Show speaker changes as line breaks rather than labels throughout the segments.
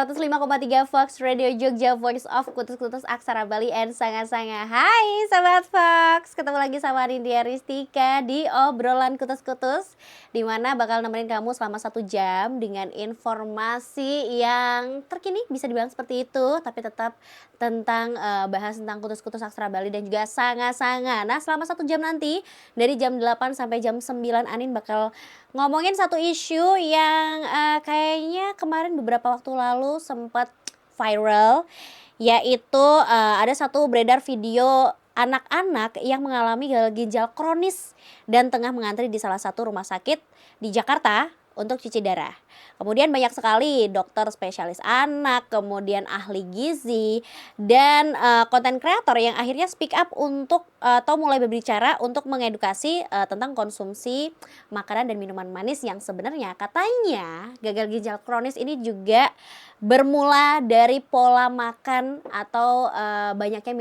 105,3 Fox Radio Jogja, Voice of Kutus-Kutus Aksara Bali and Sanga-Sanga. Hai Sobat Fox, ketemu lagi sama Nindya Ristika di obrolan kutus-kutus, dimana bakal nemenin kamu selama 1 jam dengan informasi yang terkini, bisa dibilang seperti itu, tapi tetap tentang bahas tentang kutus-kutus Aksara Bali dan juga Sanga-Sanga. Nah, selama 1 jam nanti dari jam 8 sampai jam 9 Anin bakal ngomongin satu isu yang kayaknya kemarin beberapa waktu lalu sempat viral, yaitu ada satu beredar video anak-anak yang mengalami gagal ginjal kronis dan tengah mengantri di salah satu rumah sakit di Jakarta untuk cuci darah. Kemudian banyak sekali dokter spesialis anak, kemudian ahli gizi, dan konten kreator yang akhirnya speak up untuk atau mulai berbicara untuk mengedukasi tentang konsumsi makanan dan minuman manis yang sebenarnya katanya gagal ginjal kronis ini juga bermula dari pola makan atau banyaknya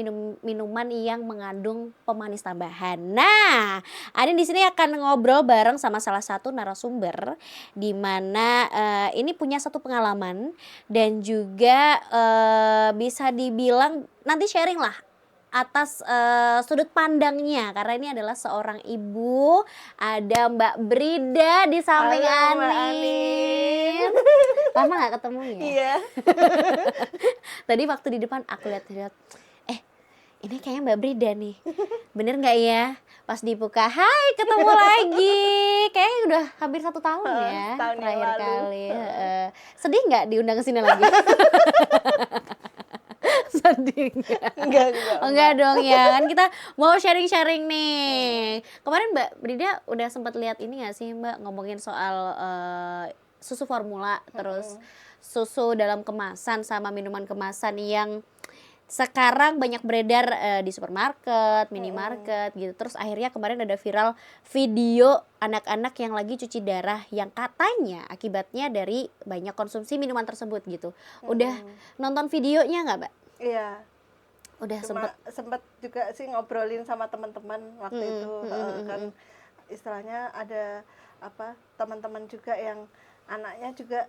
minuman yang mengandung pemanis tambahan. Nah, Adin di sini akan ngobrol bareng sama salah satu narasumber di mana ini punya satu pengalaman dan juga bisa dibilang nanti sharing lah atas sudut pandangnya, karena ini adalah seorang ibu. Ada Mbak Brida di samping Anin. Lama gak ketemu ya?
Iya.
Tadi waktu di depan aku lihat, ini kayaknya Mbak Brida nih. Bener gak ya? Pas dibuka, hai ketemu lagi. Kayaknya udah hampir 1 tahun ya terakhir kali. Sedih gak diundang ke sini lagi? Sedih enggak dong ya, kan kita mau sharing-sharing nih. Kemarin Mbak Brida udah sempat lihat ini gak sih Mbak, ngomongin soal susu formula, terus susu dalam kemasan sama minuman kemasan yang sekarang banyak beredar di supermarket, minimarket gitu. Terus akhirnya kemarin ada viral video anak-anak yang lagi cuci darah yang katanya akibatnya dari banyak konsumsi minuman tersebut gitu. Udah nonton videonya nggak, Mbak?
Iya.
Udah
sempet juga sih ngobrolin sama teman-teman waktu itu. Kan istilahnya ada teman-teman juga yang anaknya juga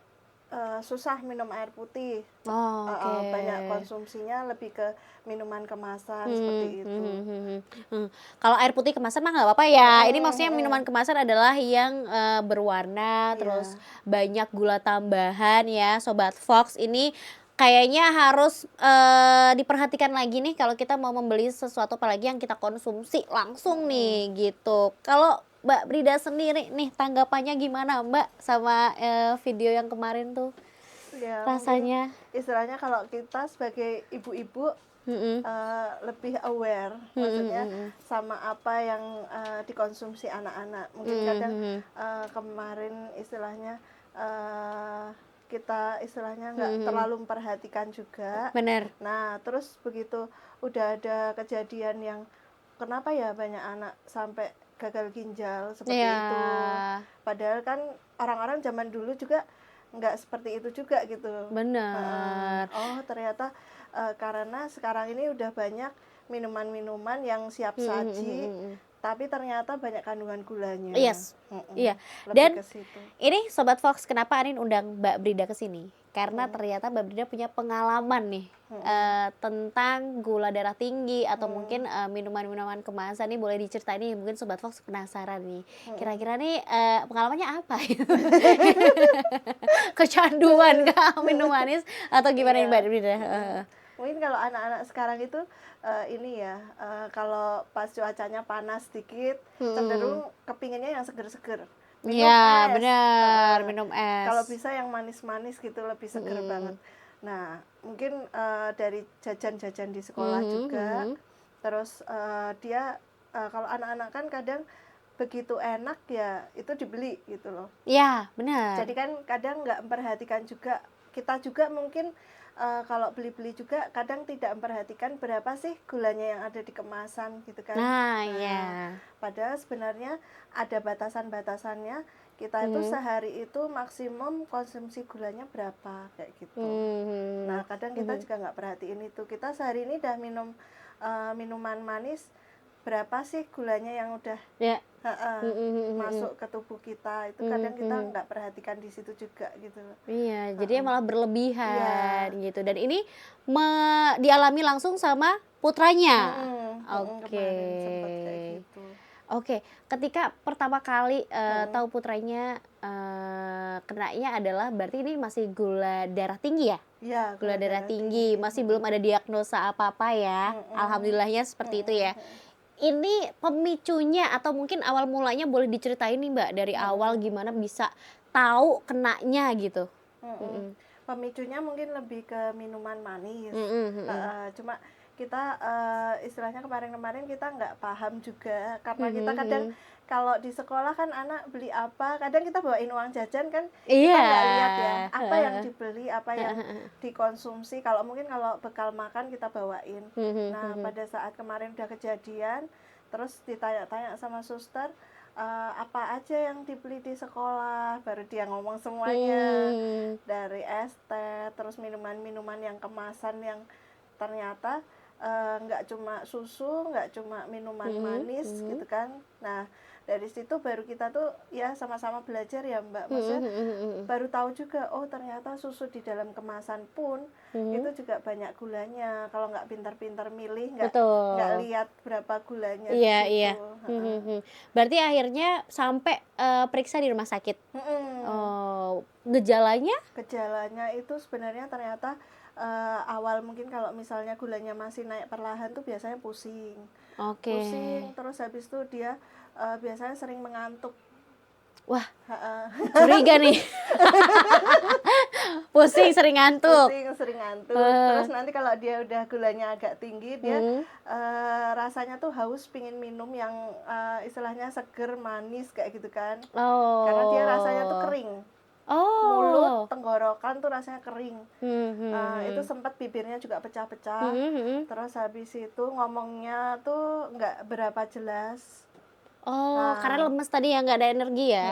susah minum air putih. Banyak konsumsinya lebih ke minuman kemasan seperti itu.
Kalau air putih kemasan mah nggak apa-apa ya. Ini maksudnya minuman kemasan adalah yang berwarna, terus banyak gula tambahan ya, Sobat Fox. Ini kayaknya harus diperhatikan lagi nih kalau kita mau membeli sesuatu apalagi yang kita konsumsi langsung nih gitu. Kalau Mbak Brida sendiri nih tanggapannya gimana Mbak sama video yang kemarin tuh?
Ya,
rasanya
istilahnya kalau kita sebagai ibu-ibu lebih aware, maksudnya sama apa yang dikonsumsi anak-anak. Mungkin kadang kemarin istilahnya kita istilahnya nggak terlalu memperhatikan juga.
Bener.
Nah, terus begitu udah ada kejadian yang kenapa ya banyak anak sampai gagal ginjal seperti itu. Padahal kan orang-orang zaman dulu juga nggak seperti itu juga gitu.
Bener.
Ternyata karena sekarang ini udah banyak minuman-minuman yang siap saji, tapi ternyata banyak kandungan gulanya.
Yes. Iya. Dan ini Sobat Fox, kenapa Anin undang Mbak Brida ke sini? Karena ternyata Mbak Brida punya pengalaman nih tentang gula darah tinggi atau mungkin minuman-minuman kemasan nih, boleh diceritain nih, mungkin Sobat Fox penasaran nih. Kira-kira nih pengalamannya apa? Kecanduan kah minum manis atau gimana nih Mbak Brida?
Mungkin kalau anak-anak sekarang itu kalau pas cuacanya panas dikit cenderung kepinginnya yang seger-seger.
Iya benar, minum es.
Kalau bisa yang manis-manis gitu lebih seger banget. Nah mungkin dari jajan-jajan di sekolah juga. Terus dia kalau anak-anak kan kadang begitu enak ya itu dibeli gitu loh.
Iya benar.
Jadi kan kadang nggak memperhatikan juga, kita juga mungkin kalau beli-beli juga kadang tidak memperhatikan berapa sih gulanya yang ada di kemasan gitu kan. Padahal sebenarnya ada batasan-batasannya. Kita itu sehari itu maksimum konsumsi gulanya berapa kayak gitu. Nah kadang kita juga nggak perhatiin itu. Kita sehari ini udah minum minuman manis berapa sih gulanya yang udah masuk ke tubuh kita. Itu kadang kita nggak perhatikan di situ juga gitu loh.
Iya, jadinya malah berlebihan gitu. Dan ini dialami langsung sama putranya.
Kemarin sempet kayak gitu.
Oke, ketika pertama kali tahu putranya kenanya adalah berarti ini masih gula darah tinggi ya?
Iya,
Gula darah tinggi, masih belum ada diagnosa apa-apa ya. Alhamdulillahnya seperti itu ya. Ini pemicunya atau mungkin awal mulanya boleh diceritain nih Mbak, dari awal gimana bisa tahu kenanya gitu?
Pemicunya mungkin lebih ke minuman manis. Cuma kita istilahnya kemarin-kemarin kita nggak paham juga, karena kita kadang kalau di sekolah kan anak beli apa, kadang kita bawain uang jajan kan, kita nggak lihat ya apa yang dibeli, apa yang dikonsumsi. Kalau mungkin kalau bekal makan kita bawain. Nah pada saat kemarin udah kejadian, terus ditanya-tanya sama suster, apa aja yang dibeli di sekolah, baru dia ngomong semuanya, dari es teh, terus minuman-minuman yang kemasan yang ternyata nggak cuma susu, nggak cuma minuman manis gitu kan. Nah dari situ baru kita tuh ya sama-sama belajar ya Mbak, maksudnya baru tahu juga, oh ternyata susu di dalam kemasan pun itu juga banyak gulanya. Kalau nggak pintar-pintar milih, nggak lihat berapa gulanya di situ.
Berarti akhirnya sampai periksa di rumah sakit. Gejalanya
itu sebenarnya ternyata awal mungkin kalau misalnya gulanya masih naik perlahan tuh biasanya pusing. Pusing, terus habis itu dia biasanya sering mengantuk.
Wah, curiga nih. Pusing, sering ngantuk.
Terus nanti kalau dia udah gulanya agak tinggi, dia rasanya tuh haus, pingin minum yang istilahnya seger, manis kayak gitu kan. Karena dia rasanya tuh kering. Mulut, tenggorokan tuh rasanya kering. Itu sempat bibirnya juga pecah-pecah. Terus habis itu ngomongnya tuh nggak berapa jelas.
Karena lemes tadi ya, nggak ada energi ya.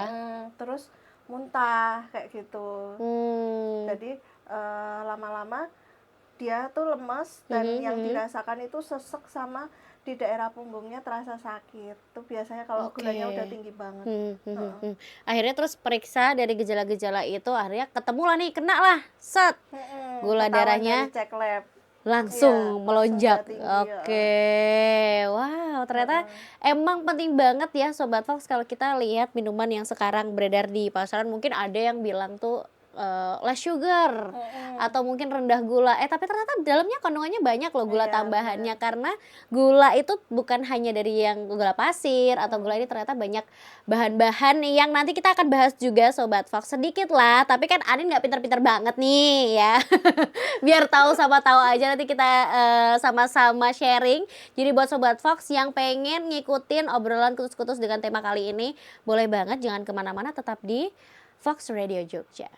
Terus muntah kayak gitu. Jadi lama-lama dia tuh lemes, dan yang dirasakan itu sesek sama di daerah punggungnya terasa sakit. Itu biasanya kalau gulanya udah tinggi banget.
Akhirnya terus periksa dari gejala-gejala itu, akhirnya ketemu lah nih, kena lah, set. Gula darahnya
cek lab
langsung melonjak. Wow, ternyata emang penting banget ya Sobat Fox kalau kita lihat minuman yang sekarang beredar di pasaran. Mungkin ada yang bilang tuh less sugar atau mungkin rendah gula, tapi ternyata dalamnya kandungannya banyak loh gula tambahannya. Karena gula itu bukan hanya dari yang gula pasir atau gula ini, ternyata banyak bahan-bahan yang nanti kita akan bahas juga Sobat Fox sedikit lah. Tapi kan Anin nggak pinter-pinter banget nih ya. Biar tahu sama tahu aja, nanti kita sama-sama sharing. Jadi buat Sobat Fox yang pengen ngikutin obrolan kutus-kutus dengan tema kali ini, boleh banget, jangan kemana-mana, tetap di Fox Radio Jogja.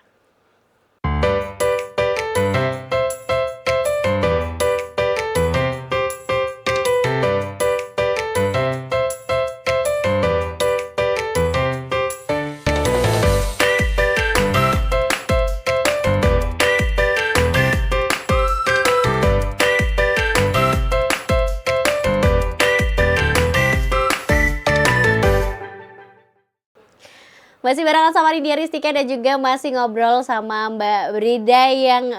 Masih barengan sama Nindya Ristika dan juga masih ngobrol sama Mbak Brida yang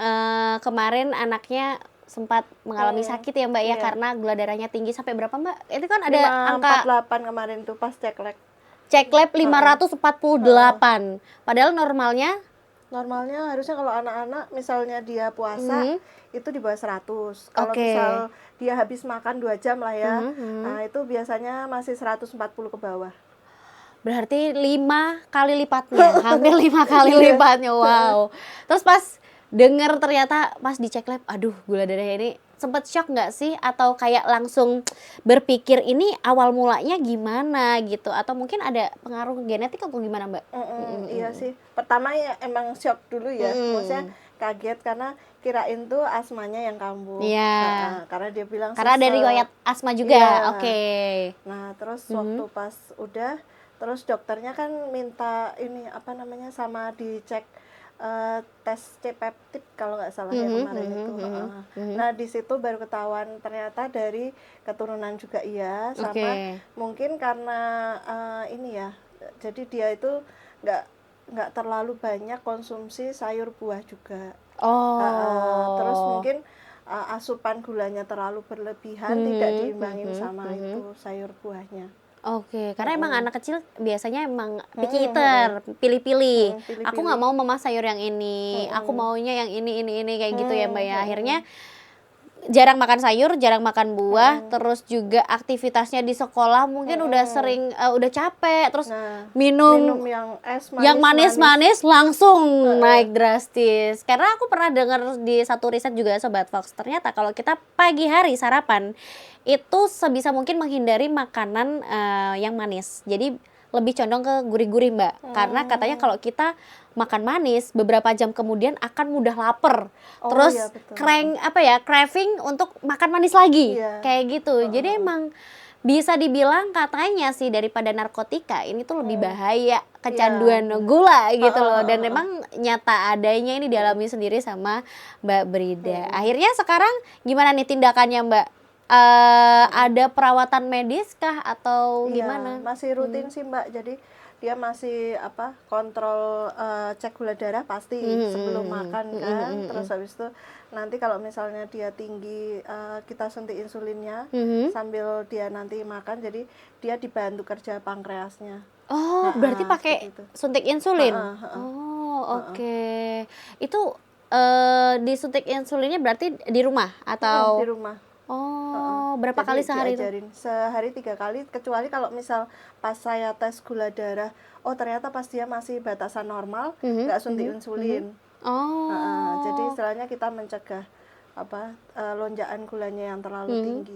kemarin anaknya sempat mengalami sakit ya Mbak ya, karena gula darahnya tinggi. Sampai berapa Mbak? Itu kan ada angka
548 kemarin tuh pas cek lab.
Cek lab 548. Padahal normalnya
harusnya kalau anak-anak misalnya dia puasa itu di bawah 100. Kalau misal dia habis makan 2 jam lah ya. Nah, itu biasanya masih 140 ke bawah.
Berarti 5 kali lipatnya, hampir 5 kali lipatnya. Wow. Terus pas denger ternyata pas dicek lab, aduh gula darahnya ini, sempet shock nggak sih? Atau kayak langsung berpikir ini awal mulanya gimana gitu? Atau mungkin ada pengaruh genetik atau gimana Mbak?
Iya sih, pertama ya emang shock dulu ya. Maksudnya kaget karena kirain tuh asmanya yang kambuh. Karena dia bilang
karena dari riwayat asma juga.
Nah terus waktu pas udah, terus dokternya kan minta ini apa namanya, sama dicek tes C-peptid kalau nggak salah ya kemarin itu. Nah di situ baru ketahuan ternyata dari keturunan juga iya, sama mungkin karena ini ya, jadi dia itu nggak terlalu banyak konsumsi sayur buah juga. Terus mungkin asupan gulanya terlalu berlebihan, tidak diimbangin sama itu sayur buahnya.
Karena emang anak kecil biasanya emang picky eater, pilih-pilih. Aku nggak mau mama sayur yang ini, aku maunya yang ini kayak gitu ya Mbak ya. Akhirnya jarang makan sayur, jarang makan buah, terus juga aktivitasnya di sekolah mungkin udah sering, udah capek, terus minum
yang es
yang manis-manis langsung naik drastis. Karena aku pernah dengar di satu riset juga Sobat Fox, ternyata kalau kita pagi hari sarapan itu sebisa mungkin menghindari makanan yang manis. Jadi lebih condong ke gurih-gurih Mbak. Karena katanya kalau kita makan manis beberapa jam kemudian akan mudah lapar. Terus craving untuk makan manis lagi. Kayak gitu. Jadi emang bisa dibilang katanya sih daripada narkotika ini tuh lebih bahaya kecanduan gula gitu loh. Dan memang nyata adanya ini dialami sendiri sama Mbak Brida. Akhirnya sekarang gimana nih tindakannya Mbak? Ada perawatan medis kah atau gimana?
Masih rutin sih Mbak, jadi dia masih kontrol cek gula darah pasti sebelum makan kan. Terus habis itu nanti kalau misalnya dia tinggi kita suntik insulinnya sambil dia nanti makan, jadi dia dibantu kerja pankreasnya.
Berarti pakai suntik insulin? Itu disuntik insulinnya berarti di rumah atau?
Di rumah.
Berapa kali sehari itu?
Sehari 3 kali, kecuali kalau misal pas saya tes gula darah, ternyata pas dia masih batasan normal, nggak suntik insulin. Jadi istilahnya kita mencegah lonjakan gulanya yang terlalu tinggi.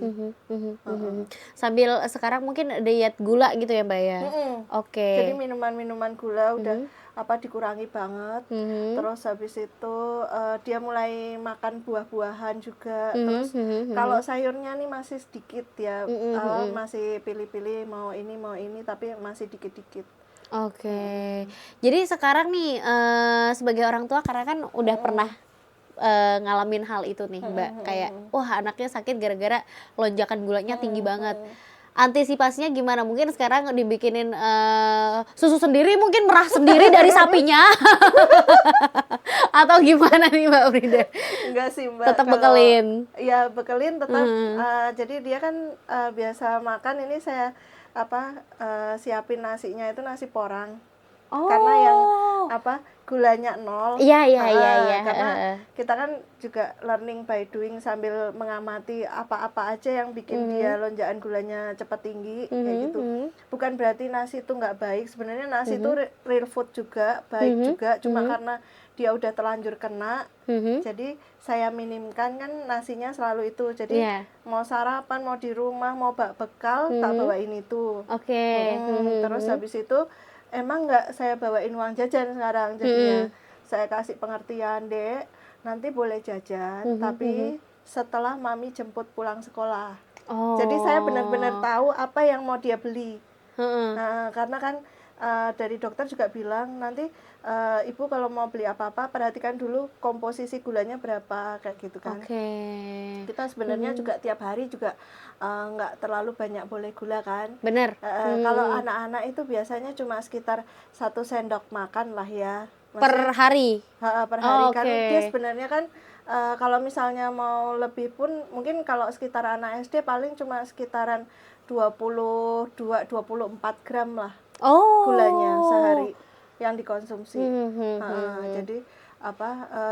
Sambil
sekarang mungkin diet gula gitu ya Mbak ya?
Jadi minuman-minuman gula udah dikurangi banget. Terus habis itu dia mulai makan buah-buahan juga. Terus kalau sayurnya nih masih sedikit ya, masih pilih-pilih mau ini tapi masih dikit-dikit.
Jadi sekarang nih sebagai orang tua karena kan udah pernah ngalamin hal itu nih Mbak, kayak anaknya sakit gara-gara lonjakan gulanya tinggi banget. Antisipasinya gimana? Mungkin sekarang dibikinin susu sendiri, mungkin merah sendiri dari sapinya atau gimana nih Mbak Brida?
Enggak sih Mbak,
tetap bekelin.
Iya bekelin tetap. Jadi dia kan biasa makan, ini saya siapin nasinya itu nasi porang. Karena yang gulanya 0.
Iya.
Karena kita kan juga learning by doing, sambil mengamati apa-apa aja yang bikin dia lonjakan gulanya cepat tinggi kayak gitu. Bukan berarti nasi itu nggak baik. Sebenarnya nasi itu real food juga, baik juga. Cuma karena dia udah terlanjur kena, jadi saya minimkan kan nasinya selalu itu. Jadi mau sarapan, mau di rumah, mau bekal, tak bawain itu. Terus habis itu emang nggak saya bawain uang jajan sekarang, jadinya saya kasih pengertian, Dek, nanti boleh jajan, tapi setelah mami jemput pulang sekolah. Jadi saya benar-benar tahu apa yang mau dia beli. Nah, karena kan dari dokter juga bilang nanti ibu kalau mau beli apa-apa perhatikan dulu komposisi gulanya berapa kayak gitu kan. Kita sebenarnya juga tiap hari juga nggak terlalu banyak boleh gula kan.
Bener.
Kalau anak-anak itu biasanya cuma sekitar 1 sendok makan lah ya.
Maksudnya, per hari?
Per hari. Kan dia sebenarnya kan kalau misalnya mau lebih pun mungkin kalau sekitar anak SD paling cuma sekitaran 24 gram lah gulanya sehari yang dikonsumsi. Jadi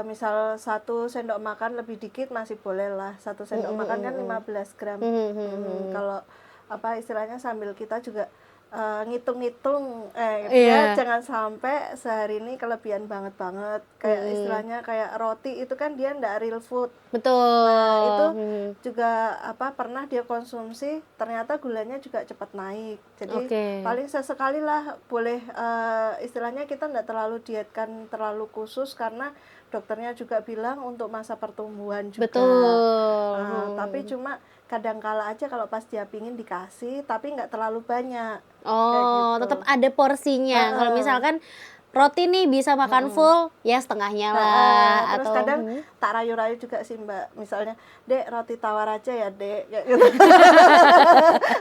misal 1 sendok makan lebih dikit masih boleh lah, 1 sendok makan kan 15 gram. Kalau istilahnya sambil kita juga ngitung-ngitung ya jangan sampai sehari ini kelebihan banget kayak istilahnya kayak roti itu kan dia ndak real food.
Betul.
Nah, itu juga pernah dia konsumsi ternyata gulanya juga cepat naik. Jadi paling sesekali lah boleh, istilahnya kita ndak terlalu dietkan terlalu khusus karena dokternya juga bilang untuk masa pertumbuhan juga.
Betul.
Tapi cuma kadang kala aja kalau pas dia pingin dikasih tapi nggak terlalu banyak.
Tetap ada porsinya. Kalau misalkan roti nih bisa makan full, ya setengahnya lah.
Terus
atau
kadang tak rayu-rayu juga sih Mbak. Misalnya, Dek roti tawar aja ya Dek, kayak gitu.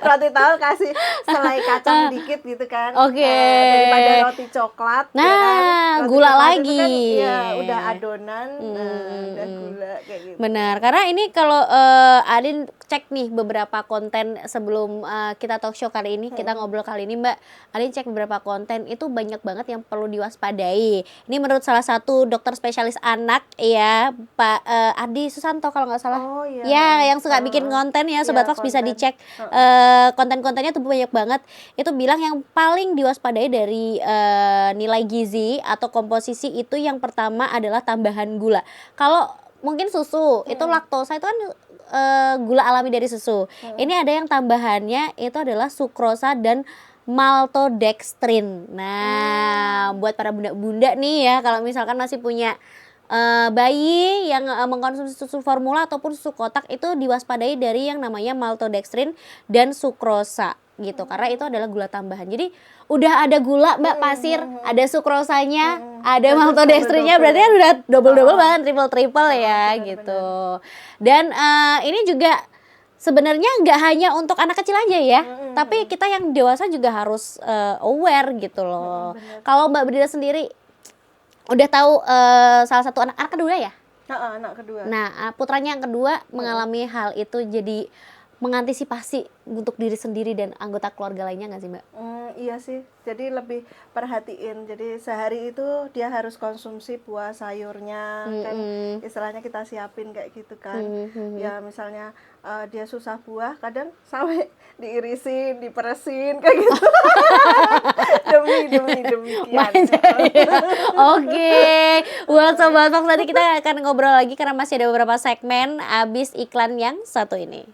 Roti tawar kasih selai kacang dikit gitu kan. Daripada roti coklat.
Nah,
ya kan? Roti
gula
coklat
lagi.
Itu kan, ya udah adonan, udah gula kayak gitu.
Benar, karena ini kalau Adin cek nih beberapa konten sebelum kita talk show kali ini, kita ngobrol kali ini Mbak, Adin cek beberapa konten itu banyak banget yang perlu diwaspadai. Ini menurut salah satu dokter spesialis anak ya, Pak Adi Susanto kalau nggak salah.
Oh iya.
Ya, yang suka bikin konten ya, Sobat Fox bisa dicek konten-kontennya tuh banyak banget. Itu bilang yang paling diwaspadai dari nilai gizi atau komposisi itu yang pertama adalah tambahan gula. Kalau mungkin susu itu laktosa itu kan gula alami dari susu. Ini ada yang tambahannya itu adalah sukrosa dan maltodextrin. Nah, buat para bunda-bunda nih ya, kalau misalkan masih punya bayi yang mengkonsumsi susu formula ataupun susu kotak, itu diwaspadai dari yang namanya maltodextrin dan sukrosa gitu, karena itu adalah gula tambahan. Jadi udah ada gula Mbak pasir, ada sukrosanya, ada maltodextrinnya, berarti kan udah double bahkan triple ya gitu. Dan ini juga sebenarnya nggak hanya untuk anak kecil aja ya, tapi kita yang dewasa juga harus aware gitu loh. Kalau Mbak Brida sendiri udah tahu salah satu anak kedua ya?
Anak kedua.
Nah, putranya yang kedua mengalami hal itu, jadi mengantisipasi untuk diri sendiri dan anggota keluarga lainnya nggak sih Mbak?
Iya sih, jadi lebih perhatiin. Jadi sehari itu dia harus konsumsi buah sayurnya, kan istilahnya kita siapin kayak gitu kan. Ya misalnya dia susah buah, kadang sampai diirisin, diperesin kayak gitu. demikian.
Oke, buat Sobat Fox nanti kita akan ngobrol lagi karena masih ada beberapa segmen abis iklan yang satu ini.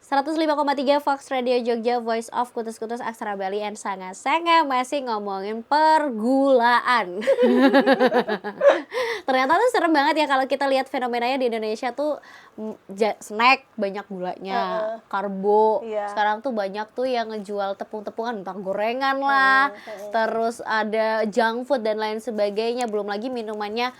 ...105,3 Fox Radio Jogja, Voice of Kutus-Kutus Aksara Bali and Sanga-Sanga, masih ngomongin pergulaan. Ternyata tuh serem banget ya kalau kita lihat fenomenanya di Indonesia tuh, snack banyak gulanya, karbo. Sekarang tuh banyak tuh yang ngejual tepung-tepungan, entah gorengan lah, terus ada junk food dan lain sebagainya. Belum lagi minumannya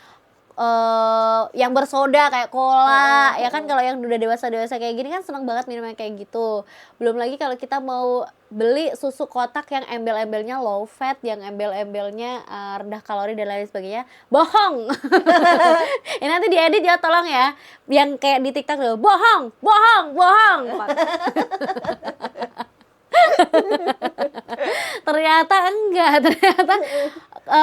yang bersoda kayak cola, ya kan. Kalau yang udah dewasa kayak gini kan seneng banget minumnya kayak gitu. Belum lagi kalau kita mau beli susu kotak yang embel-embelnya low fat, yang embel-embelnya rendah kalori dan lain sebagainya, bohong. Ini nanti diedit ya tolong ya, yang kayak di TikTok tuh, bohong. Ternyata enggak, ternyata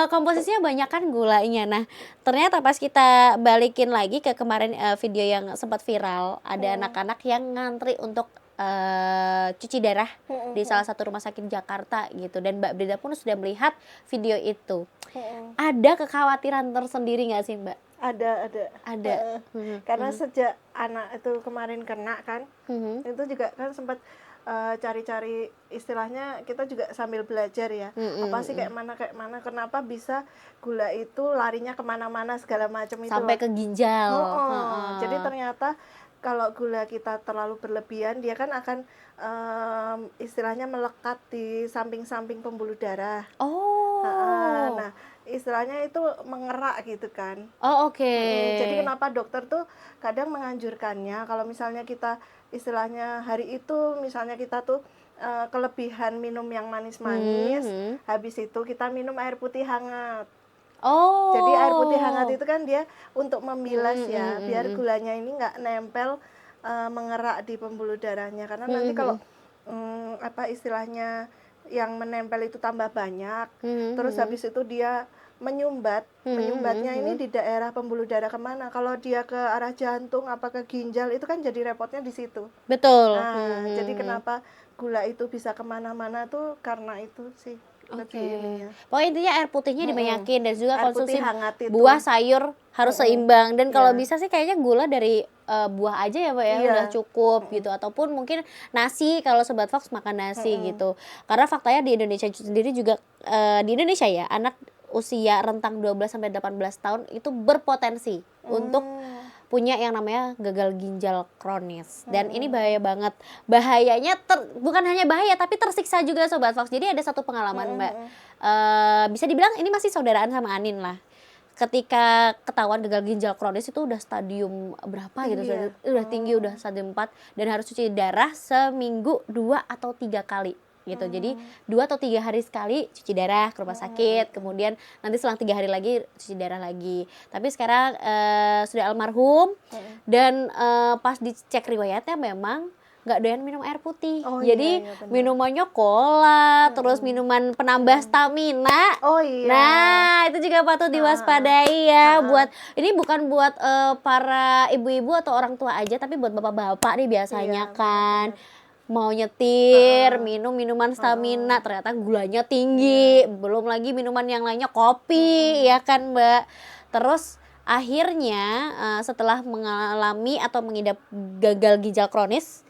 komposisinya banyak kan gulanya. Nah, ternyata pas kita balikin lagi ke kemarin video yang sempat viral, ada anak-anak yang ngantri untuk cuci darah di salah satu rumah sakit Jakarta gitu, dan Mbak Brida pun sudah melihat video itu. Ada kekhawatiran tersendiri nggak sih Mbak?
Ada. Karena sejak anak itu kemarin kena kan, itu juga kan sempat cari-cari, istilahnya kita juga sambil belajar ya, apa sih kayak mana, kenapa bisa gula itu larinya kemana-mana segala macam itu
sampai ke ginjal.
Jadi ternyata kalau gula kita terlalu berlebihan, dia kan akan istilahnya melekat di samping-samping pembuluh darah. Nah, istilahnya itu mengerak gitu kan. Jadi kenapa dokter tuh kadang menganjurkannya kalau misalnya kita istilahnya hari itu, misalnya kita tuh kelebihan minum yang manis-manis, habis itu kita minum air putih hangat. Jadi air putih hangat itu kan dia untuk membilas ya, biar gulanya ini nggak nempel mengerak di pembuluh darahnya. Karena nanti kalau apa istilahnya yang menempel itu tambah banyak, terus habis itu dia menyumbatnya ini di daerah pembuluh darah kemana? Kalau dia ke arah jantung apa ke ginjal, itu kan jadi repotnya di situ.
Betul.
Jadi kenapa gula itu bisa kemana-mana tuh karena itu sih.
Pokoknya intinya air putihnya dibanyakin dan juga konsumsi
buah
sayur harus seimbang, dan kalau bisa sih kayaknya gula dari buah aja ya Mbak ya, udah cukup gitu, ataupun mungkin nasi kalau Sobat Fox makan nasi gitu. Karena faktanya di Indonesia sendiri juga di Indonesia ya, anak usia rentang 12 sampai 18 tahun itu berpotensi untuk punya yang namanya gagal ginjal kronis, dan ini bahaya banget. Bahayanya bukan hanya bahaya tapi tersiksa juga Sobat Fox. Jadi ada satu pengalaman Mbak, bisa dibilang ini masih saudaraan sama Anin lah. Ketika ketahuan gagal ginjal kronis itu udah stadium berapa gitu, udah tinggi, udah stadium 4, dan harus cuci darah seminggu 2 atau 3 kali gitu. Jadi 2 atau 3 hari sekali cuci darah ke rumah sakit, kemudian nanti selang 3 hari lagi cuci darah lagi. Tapi sekarang sudah almarhum, dan pas dicek riwayatnya memang nggak doyan minum air putih. Jadi minumannya cola, terus minuman penambah stamina. Nah itu juga patut diwaspadai ya. Buat ini bukan buat para ibu-ibu atau orang tua aja, tapi buat bapak-bapak nih biasanya kan mau nyetir, minum minuman stamina, ternyata gulanya tinggi, belum lagi minuman yang lainnya kopi, ya kan Mbak. Terus akhirnya setelah mengalami atau mengidap gagal ginjal kronis,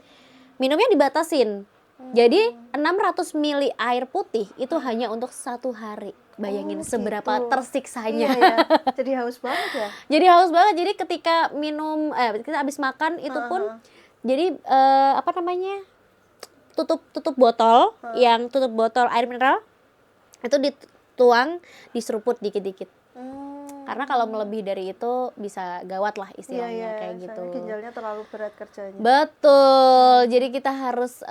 minumnya dibatasin. Jadi 600 mili air putih itu hanya untuk 1 hari. Bayangin seberapa tersiksanya.
Jadi haus banget ya.
Jadi haus banget. Jadi ketika minum, kita habis makan itu pun, jadi apa namanya, tutup botol, yang tutup botol air mineral itu dituang, diseruput dikit-dikit. Karena kalau melebihi dari itu bisa gawat lah istilahnya, kayak gitu.
Ginjalnya terlalu berat kerjanya.
Betul. Jadi kita harus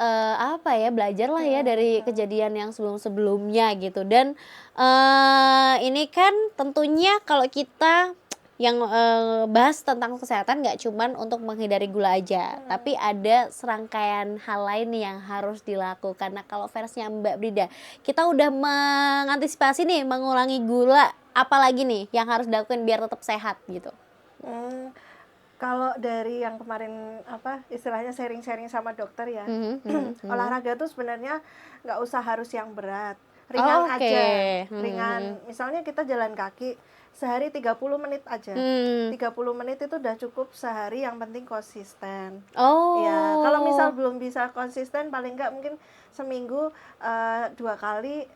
belajar lah ya dari kejadian yang sebelum-sebelumnya gitu. Dan ini kan tentunya kalau kita yang bahas tentang kesehatan nggak cuman untuk menghindari gula aja, tapi ada serangkaian hal lain yang harus dilakukan. Nah kalau versinya Mbak Brida, kita udah mengantisipasi nih mengurangi gula, apalagi nih yang harus dilakukan biar tetap sehat gitu?
Kalau dari yang kemarin istilahnya sharing-sharing sama dokter ya, olahraga tuh sebenarnya nggak usah harus yang berat, ringan aja, ringan. Misalnya kita jalan kaki sehari 30 menit aja. 30 menit itu udah cukup sehari, yang penting konsisten. Ya, kalau misal belum bisa konsisten, paling enggak mungkin seminggu 2 kali.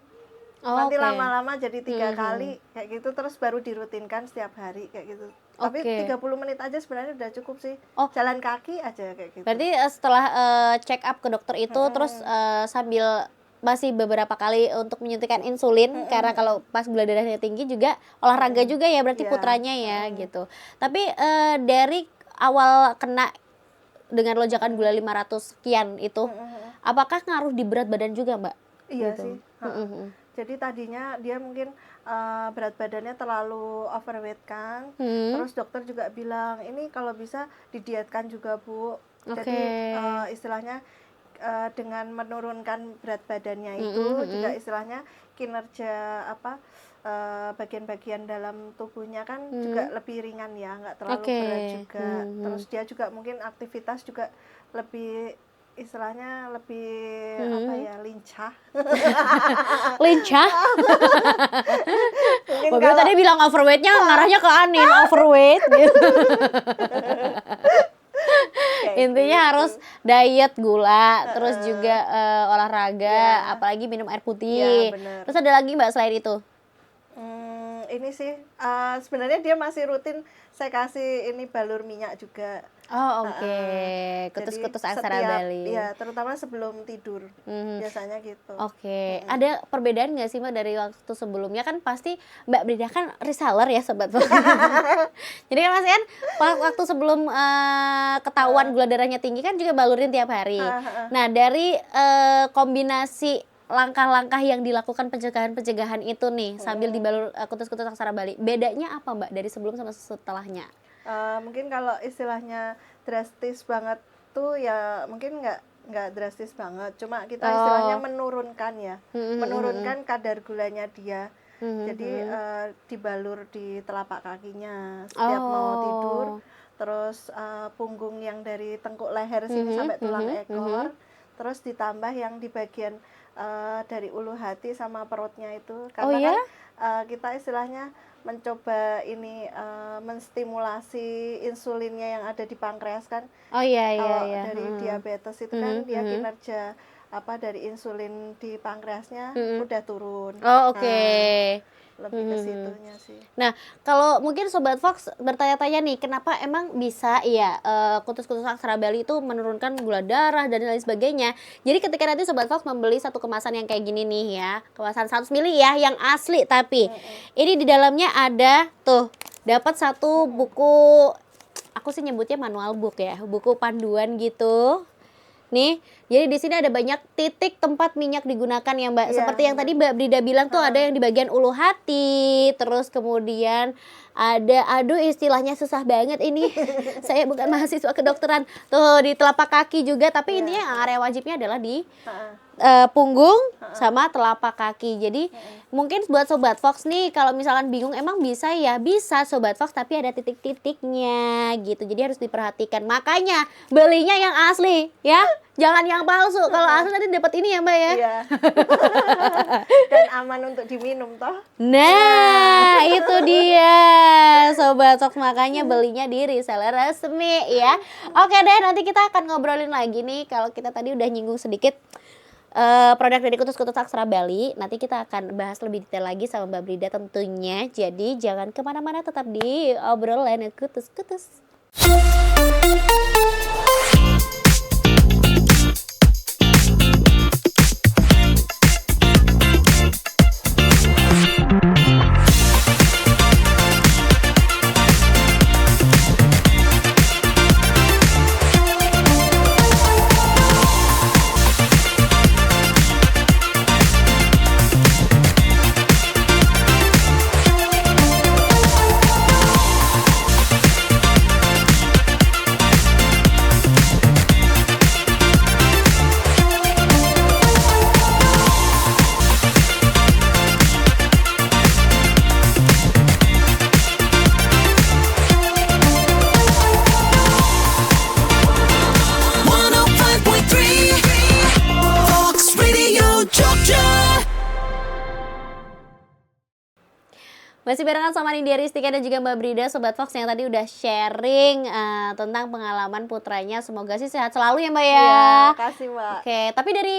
Nanti lama-lama jadi 3 kali kayak gitu, terus baru dirutinkan setiap hari kayak gitu. Tapi 30 menit aja sebenarnya udah cukup sih. Jalan kaki aja kayak gitu.
Berarti setelah check up ke dokter itu terus sambil masih beberapa kali untuk menyuntikkan insulin, karena kalau pas gula darahnya tinggi juga olahraga juga ya berarti putranya ya gitu. Tapi dari awal kena dengan lonjakan gula 500 sekian itu, apakah ngaruh di berat badan juga Mbak?
Iya gitu sih. Jadi tadinya dia mungkin berat badannya terlalu overweight kan, terus dokter juga bilang ini kalau bisa didietkan juga Bu. Jadi istilahnya dengan menurunkan berat badannya itu juga istilahnya kinerja bagian-bagian dalam tubuhnya kan juga lebih ringan ya, nggak terlalu berat juga. Terus dia juga mungkin aktivitas juga lebih istilahnya lebih lincah.
Lincah? Mungkin tadi bilang overweightnya ngarahnya ke Anin, overweight gitu. Intinya harus diet gula, terus juga olahraga, apalagi minum air putih. Terus ada lagi Mbak selain itu?
Ini sih sebenarnya dia masih rutin saya kasih ini balur minyak juga.
Kutus-kutus aksara Bali.
Iya, terutama sebelum tidur. Biasanya gitu.
Ada perbedaan nggak sih Mbak dari waktu sebelumnya? Kan pasti Mbak Brida kan reseller ya Sobat. Jadi kan Mas Ian waktu sebelum ketahuan gula darahnya tinggi kan juga balurin tiap hari. Nah dari kombinasi langkah-langkah yang dilakukan pencegahan itu nih sambil dibalur kutus-kutus aksara Bali, bedanya apa Mbak dari sebelum sama setelahnya?
Mungkin kalau istilahnya drastis banget tuh ya mungkin nggak drastis banget, cuma kita istilahnya menurunkan ya, menurunkan kadar gulanya dia. Jadi dibalur di telapak kakinya setiap mau tidur, terus punggung yang dari tengkuk leher sini sampai tulang ekor, terus ditambah yang di bagian dari ulu hati sama perutnya itu,
Oh
karena
ya?
kan kita istilahnya mencoba ini menstimulasi insulinnya yang ada di pankreas kan.
Oh iya iya
Kalau
iya.
dari diabetes itu kan dia kinerja dari insulin di pankreasnya udah turun.
Oh oke.
Lebih ke situnya sih.
Nah, kalau mungkin Sobat Fox bertanya-tanya nih, kenapa emang bisa ya kutus-kutus aksara Bali itu menurunkan gula darah dan lain sebagainya. Jadi ketika nanti Sobat Fox membeli satu kemasan yang kayak gini nih ya, kemasan 100 ml ya, yang asli tapi ini di dalamnya ada tuh, dapat satu buku, aku sih nyebutnya manual book ya, buku panduan gitu. Nih, jadi di sini ada banyak titik tempat minyak digunakan ya Mbak. Seperti yang tadi Mbak Brida bilang tuh ada yang di bagian ulu hati, terus kemudian ada, aduh istilahnya susah banget ini. Saya bukan mahasiswa kedokteran. Tuh di telapak kaki juga, tapi intinya area wajibnya adalah di punggung sama telapak kaki. Jadi mungkin buat Sobat Fox nih kalau misalkan bingung emang bisa ya, bisa Sobat Fox tapi ada titik-titiknya gitu. Jadi harus diperhatikan. Makanya belinya yang asli ya, jangan yang palsu. Kalau asli nanti dapat ini ya Mbak ya.
Iya. Dan aman untuk diminum toh.
Nah, itu dia Sobat Fox, makanya belinya di reseller resmi ya. Oke deh, nanti kita akan ngobrolin lagi nih. Kalau kita tadi udah nyinggung sedikit produk dari kutus-kutus aksara Bali, nanti kita akan bahas lebih detail lagi sama Mbak Brida tentunya. Jadi jangan kemana-mana, tetap di obrolan kutus-kutus. Masih barengan sama Nindya Ristika dan juga Mbak Brida, Sobat Fox yang tadi udah sharing tentang pengalaman putranya. Semoga sih sehat selalu ya Mbak ya.
Iya, makasih Mbak.
Oke, tapi dari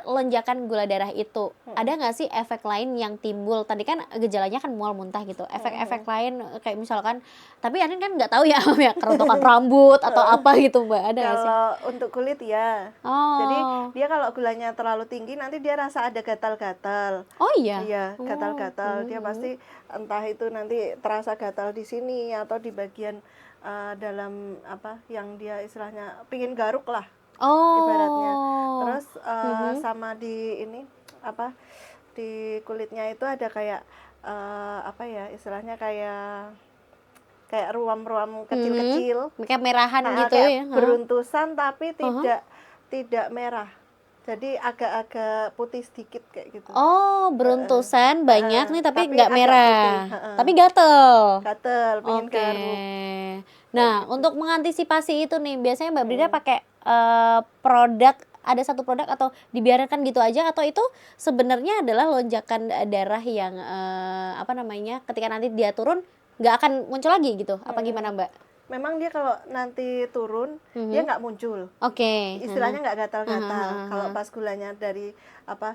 lonjakan gula darah itu, ada nggak sih efek lain yang timbul? Tadi kan gejalanya kan mual muntah gitu. Efek-efek lain kayak misalkan, tapi Anin kan nggak tahu ya, ya kerontokan rambut atau apa gitu Mbak, ada nggak sih?
Kalau untuk kulit ya.
Oh.
Jadi dia kalau gulanya terlalu tinggi nanti dia rasa ada gatal-gatal.
Oh iya.
Iya, gatal-gatal. Dia pasti entah itu nanti terasa gatal di sini atau di bagian dalam apa yang dia istilahnya pingin garuk lah. Ibaratnya. Terus sama di ini apa di kulitnya itu ada kayak apa ya istilahnya kayak ruam-ruam kecil-kecil,
kayak merahan gitu
kayak
ya,
beruntusan tapi tidak merah, jadi agak-agak putih sedikit kayak gitu.
Oh, beruntusan banyak nih tapi nggak merah,
putih,
tapi gatel.
Pengen garuk.
Nah, untuk mengantisipasi itu nih, biasanya Mbak Brida pakai produk, ada satu produk atau dibiarkan gitu aja, atau itu sebenarnya adalah lonjakan darah yang apa namanya, ketika nanti dia turun nggak akan muncul lagi gitu, apa gimana Mbak?
Memang dia kalau nanti turun dia nggak muncul. Istilahnya nggak gatal-gatal. Kalau pas gulanya dari apa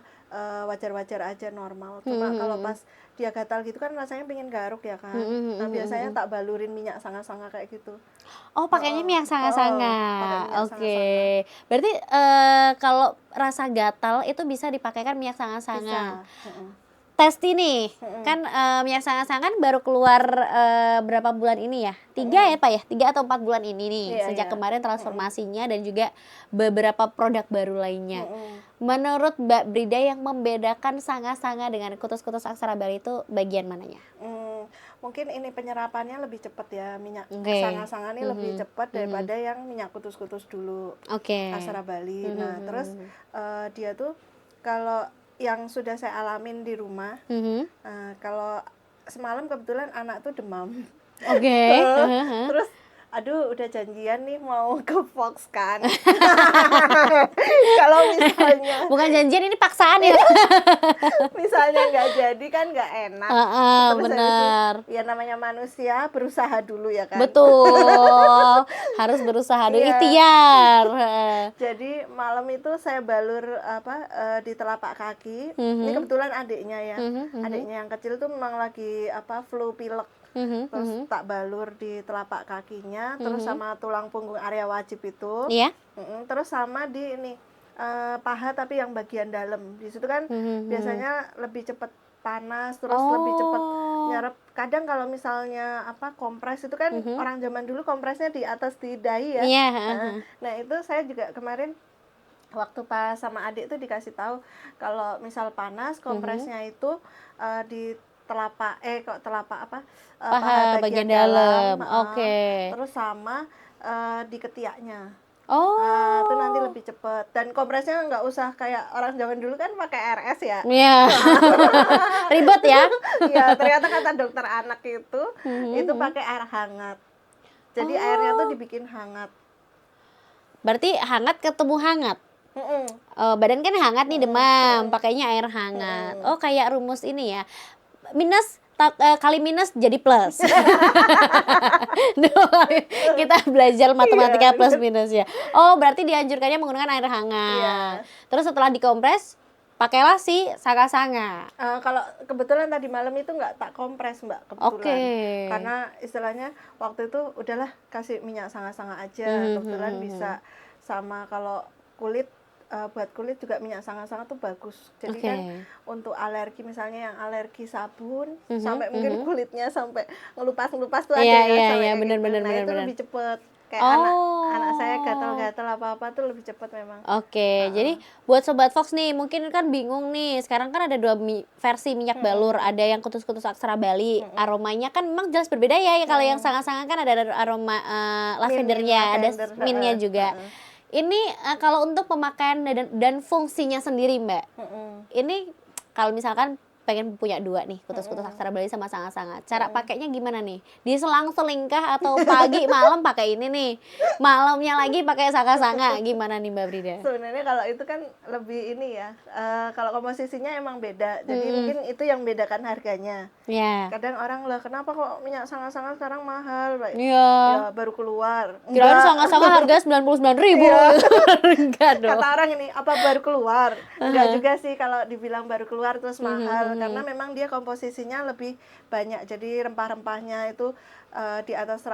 wajar-wajar aja normal. Cuma kalau pas dia gatal gitu kan rasanya pengen garuk ya kan. Nah biasanya tak balurin minyak sanga-sanga kayak gitu.
Oh, pakainya minyak sanga-sanga. Oke. Berarti kalau rasa gatal itu bisa dipakaikan minyak sanga-sanga. Testi nih, kan minyak sanga-sanga kan baru keluar berapa bulan ini ya? 3 ya Pak ya? 3 atau 4 bulan ini nih, sejak kemarin transformasinya dan juga beberapa produk baru lainnya. Menurut Mbak Brida yang membedakan sanga-sanga dengan kutus-kutus aksara Bali itu bagian mananya?
Mungkin ini penyerapannya lebih cepat ya, minyak sanga-sanga ini lebih cepat daripada yang minyak kutus-kutus dulu, aksara Bali. Nah terus dia tuh kalau yang sudah saya alamin di rumah, kalau semalam kebetulan anak tuh demam. Terus aduh udah janjian nih mau ke Fox kan. Kalau misalnya
bukan janjian, ini paksaan ya.
misalnya nggak jadi kan nggak enak. Terus
Bener.
Ya namanya manusia, berusaha dulu ya kan.
Betul, harus berusaha dulu, ikhtiar.
Jadi malam itu saya balur di telapak kaki. Ini kebetulan adiknya ya. Adiknya yang kecil tuh memang lagi flu pilek. Terus tak balur di telapak kakinya, terus sama tulang punggung area wajib itu.
Iya.
Terus sama di ini paha tapi yang bagian dalam. Di situ kan biasanya lebih cepat panas, terus lebih cepat nyerap. Kadang kalau misalnya kompres itu kan orang zaman dulu kompresnya di atas di dahi ya.
Iya.
Nah itu saya juga kemarin waktu pas sama adik tuh dikasih tahu kalau misal panas kompresnya itu di telapak paha bagian dalam.
Oke.
Terus sama di ketiaknya.
Oh.
Itu nanti lebih cepet. Dan kompresnya nggak usah kayak orang zaman dulu kan pakai RS ya.
Iya. Ribet ya.
Iya, ternyata kata dokter anak itu pakai air hangat. Jadi airnya tuh dibikin hangat.
Berarti hangat ketemu hangat. Badan kan hangat nih, demam, pakainya air hangat. Oh, kayak rumus ini ya. Minus kali minus jadi plus. Kita belajar matematika plus minus ya. Oh, berarti dianjurkannya menggunakan air hangat. Terus setelah dikompres, pakailah si sanga-sanga.
Kalau kebetulan tadi malam itu nggak tak kompres Mbak, kebetulan. Karena istilahnya waktu itu udahlah kasih minyak sanga-sanga aja. Kebetulan bisa sama kalau kulit. Buat kulit juga minyak sanga-sanga tuh bagus. Jadi kan untuk alergi, misalnya yang alergi sabun sampai mungkin kulitnya sampai ngelupas-ngelupas tuh ada
ya, bener,
gitu. Nah itu lebih cepet. Kayak anak saya gatal-gatal apa-apa tuh lebih cepet memang.
Jadi buat Sobat Fox nih, mungkin kan bingung nih. Sekarang kan ada dua versi minyak balur. Ada yang kutus-kutus aksara Bali. Aromanya kan memang jelas berbeda ya. Kalau yang sanga-sanga kan ada aroma lavendernya, ada mintnya juga. Ini kalau untuk pemakaian dan fungsinya sendiri Mbak, ini kalau misalkan pengen punya dua nih, kutus-kutus aksara Bali sama sanga-sanga, cara pakainya gimana nih? Diselang-seling kah atau pagi malam pakai ini nih, malamnya lagi pakai sanga-sanga, gimana nih Mbak Brida?
Sebenarnya kalau itu kan lebih ini ya, kalau komposisinya emang beda, jadi mungkin itu yang bedakan harganya. Kadang orang lah kenapa kok minyak sanga-sanga sekarang mahal, ya baru keluar.
Kirain sanga-sanga harga 99.000. Enggak dong.
Kata orang ini apa baru keluar? Enggak juga sih kalau dibilang baru keluar terus mahal. Karena memang dia komposisinya lebih banyak, jadi rempah-rempahnya itu di atas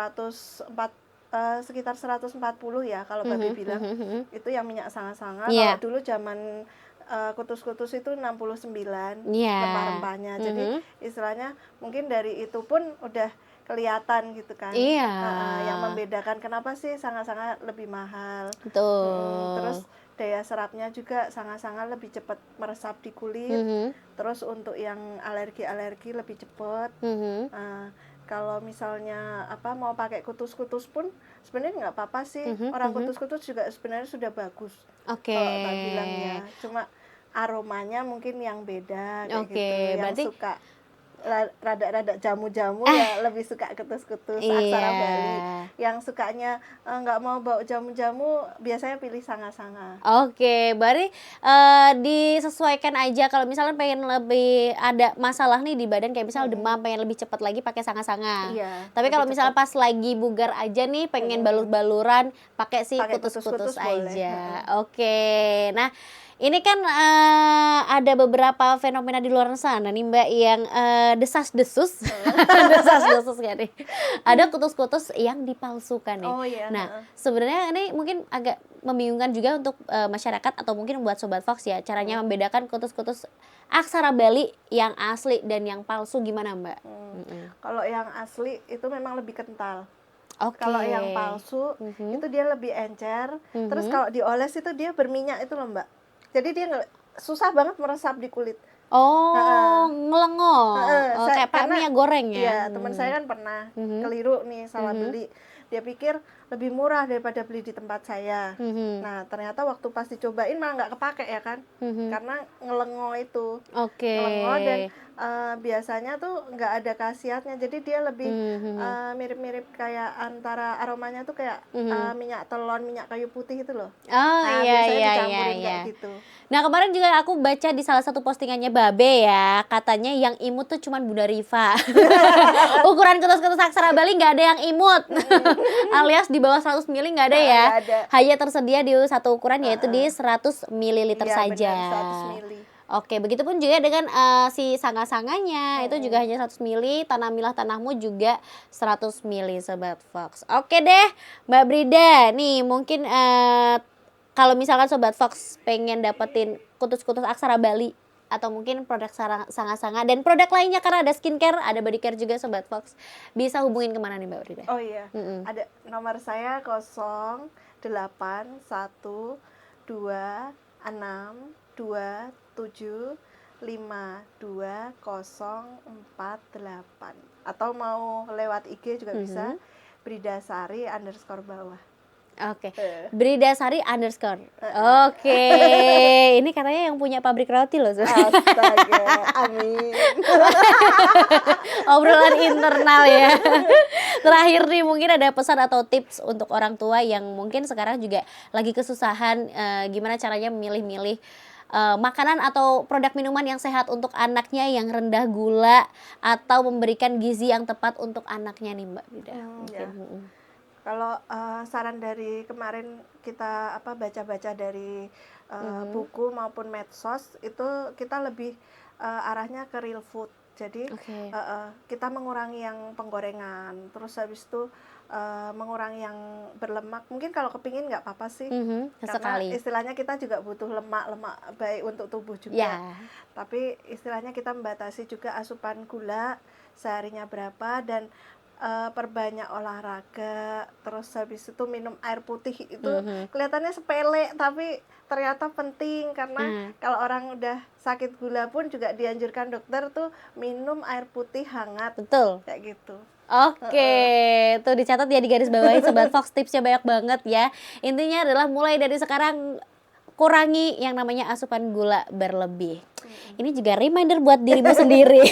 sekitar 140 ya kalau Babi bilang. Itu yang minyak sanga-sanga. Kalau dulu zaman kutus-kutus itu 69 rempah-rempahnya. Jadi istilahnya mungkin dari itu pun udah kelihatan gitu kan. Yang membedakan kenapa sih sanga-sanga lebih mahal. Terus daya serapnya juga sanga-sanga lebih cepat meresap di kulit. Terus untuk yang alergi-alergi lebih cepat. Kalau misalnya mau pakai kutus-kutus pun sebenarnya nggak apa-apa sih. Orang kutus-kutus juga sebenarnya sudah bagus. Kalau tak bilang ya. Cuma aromanya mungkin yang beda kayak gitu. Yang suka rada-rada jamu-jamu ya lebih suka kutus-kutus aksara Bali. Yang sukanya nggak mau bau jamu-jamu biasanya pilih sanga-sanga.
Berarti disesuaikan aja. Kalau misalnya pengen lebih ada masalah nih di badan, kayak misalnya demam, pengen lebih cepat lagi pakai sanga-sanga. Tapi kalau misalnya pas lagi bugar aja nih, pengen balur-baluran, pakai si kutus-kutus aja. Nah, ini kan ada beberapa fenomena di luar sana nih Mbak yang desas-desus. Desas-desus kan nih. Ada kutus-kutus yang dipalsukan nih. Nah, sebenarnya ini mungkin agak membingungkan juga untuk masyarakat atau mungkin buat Sobat Fox ya. Caranya membedakan kutus-kutus aksara Bali yang asli dan yang palsu gimana Mbak?
Kalau yang asli itu memang lebih kental. Kalau yang palsu itu dia lebih encer. Terus kalau dioles itu dia berminyak itu loh Mbak. Jadi dia susah banget meresap di kulit.
Ngelengok. Kayak minyak goreng ya.
Iya, teman saya kan pernah keliru nih salah beli. dia pikir lebih murah daripada beli di tempat saya. Nah ternyata waktu pas dicobain malah nggak kepake ya kan, karena ngelengo itu. Ngelengo dan biasanya tuh nggak ada khasiatnya, jadi dia lebih mirip-mirip kayak antara aromanya tuh kayak minyak telon, minyak kayu putih itu loh. Nah biasanya dicampurin kayak gitu.
Nah kemarin juga aku baca di salah satu postingannya Babe ya, katanya yang imut tuh cuman Bunda Rifa. Ukuran kutus-kutus aksara Bali nggak ada yang imut. Alias di bawah 100 ml nggak ada ya. Hanya tersedia di satu ukuran yaitu di 100 ml saja.
Benar, 100 ml.
Oke, begitupun juga dengan si sanga-sanganya, itu juga hanya 100 ml, tanamilah tanahmu juga 100 ml Sobat Fox. Oke deh, Mbak Brida, nih mungkin kalau misalkan Sobat Fox pengen dapetin kutus-kutus aksara Bali atau mungkin produk sanga-sanga dan produk lainnya karena ada skincare, ada body care juga Sobat Fox, bisa hubungin kemana nih Mbak Brida?
Oh iya, ada nomor saya 08122627520048 atau mau lewat IG juga bisa, Bridasari_bawah.
Oke, Bridasari_. Oke, ini katanya yang punya pabrik roti loh.
Astaga, amin.
Obrolan internal ya. Terakhir nih mungkin ada pesan atau tips untuk orang tua yang mungkin sekarang juga lagi kesusahan gimana caranya memilih-milih makanan atau produk minuman yang sehat untuk anaknya yang rendah gula atau memberikan gizi yang tepat untuk anaknya nih Mbak Brida.
Kalau saran dari kemarin kita baca-baca dari buku maupun medsos itu kita lebih arahnya ke real food. Jadi kita mengurangi yang penggorengan, terus habis itu mengurangi yang berlemak. Mungkin kalau kepingin nggak apa-apa sih, karena istilahnya kita juga butuh lemak baik untuk tubuh juga. Tapi istilahnya kita membatasi juga asupan gula seharinya berapa dan perbanyak olahraga, terus habis itu minum air putih. Itu kelihatannya sepele tapi ternyata penting, karena kalau orang udah sakit gula pun juga dianjurkan dokter tuh minum air putih hangat.
Betul.
Kayak gitu.
Oke, tuh dicatat ya, di garis bawahi Sobat Fox, tipsnya banyak banget ya. Intinya adalah mulai dari sekarang kurangi yang namanya asupan gula berlebih. Ini juga reminder buat dirimu sendiri.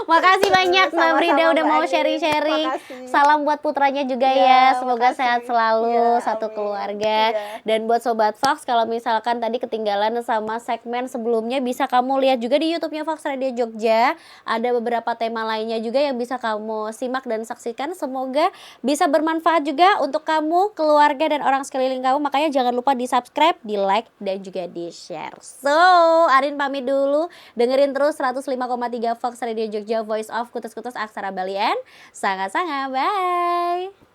Makasih banyak Mbak Brida udah mau sharing-sharing. Salam buat putranya juga ya. Semoga sehat selalu satu keluarga. Dan buat Sobat Fox, kalau misalkan tadi ketinggalan sama segmen sebelumnya, bisa kamu lihat juga di YouTube-nya Fox Radio Jogja. Ada beberapa tema lainnya juga yang bisa kamu simak dan saksikan. Semoga bisa bermanfaat juga untuk kamu, keluarga, dan orang sekeliling kamu. Makanya jangan lupa di-subscribe, di-like, dan juga di-share. So, Arin pamit dulu. Dengerin terus 105,3 Fox Radio Jogja, Voice of Kutus-Kutus Aksara Bali and Sanga-Sanga. Bye!